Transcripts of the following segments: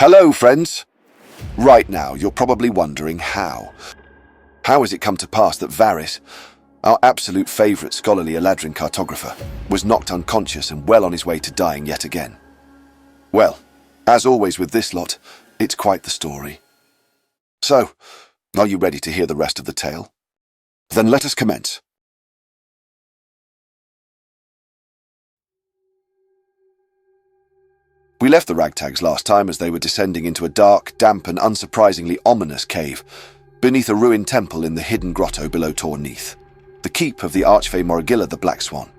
Hello, friends! Right now, you're probably wondering how. How has it come to pass that Varys, our absolute favourite scholarly Eladrin cartographer, was knocked unconscious and well on his way to dying yet again? Well, as always with this lot, it's quite the story. So, are you ready to hear the rest of the tale? Then let us commence. We left the Ragtags last time as they were descending into a dark, damp and unsurprisingly ominous cave beneath a ruined temple in the hidden grotto below Torr Nyth, the keep of the Archfey Morgilla the Black Swan.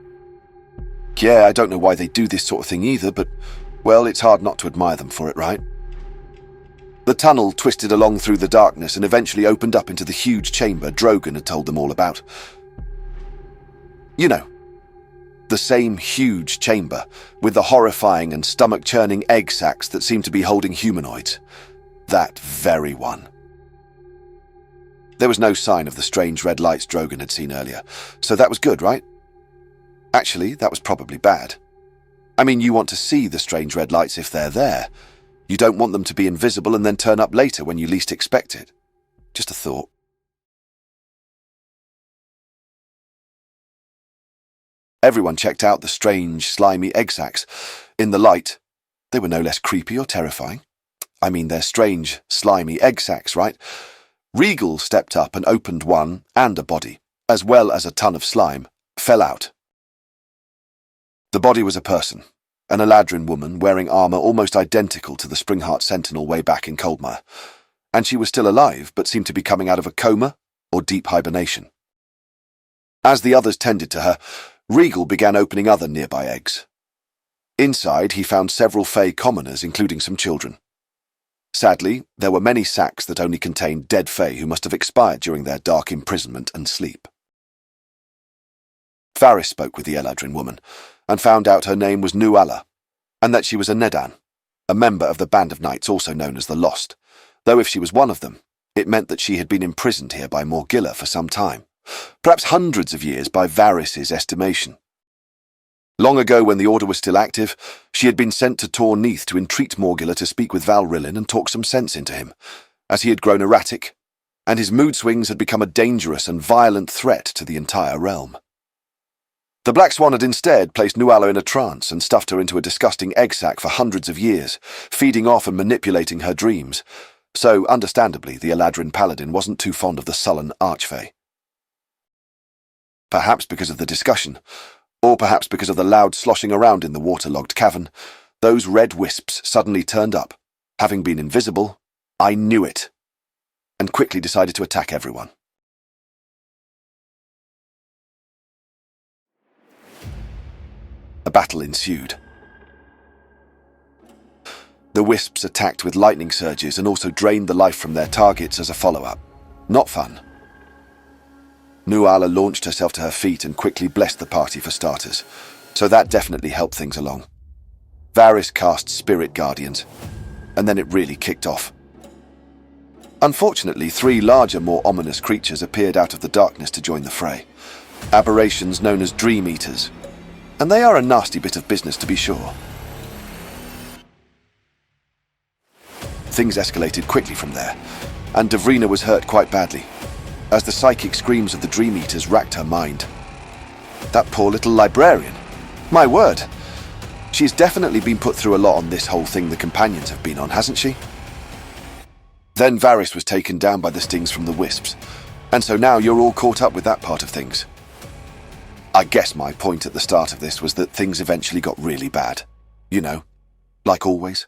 Yeah, I don't know why they do this sort of thing either, but, well, it's hard not to admire them for it, right? The tunnel twisted along through the darkness and eventually opened up into the huge chamber Drogon had told them all about. You know, the same huge chamber, with the horrifying and stomach-churning egg sacs that seem to be holding humanoids. That very one. There was no sign of the strange red lights Drogon had seen earlier, so that was good, right? Actually, that was probably bad. I mean, you want to see the strange red lights if they're there. You don't want them to be invisible and then turn up later when you least expect it. Just a thought. Everyone checked out the strange, slimy egg sacs. In the light, they were no less creepy or terrifying. I mean, they're strange, slimy egg sacs, right? Regal stepped up and opened one and a body, as well as a ton of slime, fell out. The body was a person, an Eladrin woman wearing armour almost identical to the Springheart Sentinel way back in Coldmire, and she was still alive but seemed to be coming out of a coma or deep hibernation. As the others tended to her, Regal began opening other nearby eggs. Inside, he found several Fey commoners, including some children. Sadly, there were many sacs that only contained dead Fey who must have expired during their dark imprisonment and sleep. Varys spoke with the Eladrin woman, and found out her name was Nuala, and that she was a Nedan, a member of the Band of Knights also known as the Lost, though if she was one of them, it meant that she had been imprisoned here by Morgilla for some time. Perhaps hundreds of years by Varys' estimation. Long ago, when the Order was still active, she had been sent to Torr Nyth to entreat Morgilla to speak with Val Rillin and talk some sense into him, as he had grown erratic, and his mood swings had become a dangerous and violent threat to the entire realm. The Black Swan had instead placed Nuala in a trance and stuffed her into a disgusting egg sac for hundreds of years, feeding off and manipulating her dreams, so, understandably, the Eladrin paladin wasn't too fond of the sullen Archfey. Perhaps because of the discussion, or perhaps because of the loud sloshing around in the waterlogged cavern, those red wisps suddenly turned up. Having been invisible, I knew it, and quickly decided to attack everyone. A battle ensued. The wisps attacked with lightning surges and also drained the life from their targets as a follow-up. Not fun. Nuala launched herself to her feet and quickly blessed the party for starters, so that definitely helped things along. Varys cast Spirit Guardians, and then it really kicked off. Unfortunately, 3 larger, more ominous creatures appeared out of the darkness to join the fray. Aberrations known as Dream Eaters, and they are a nasty bit of business to be sure. Things escalated quickly from there, and Davrina was hurt quite badly, as the psychic screams of the Dream Eaters racked her mind. That poor little librarian. My word. She's definitely been put through a lot on this whole thing the companions have been on, hasn't she? Then Varys was taken down by the stings from the wisps, and so now you're all caught up with that part of things. I guess my point at the start of this was that things eventually got really bad. You know, like always.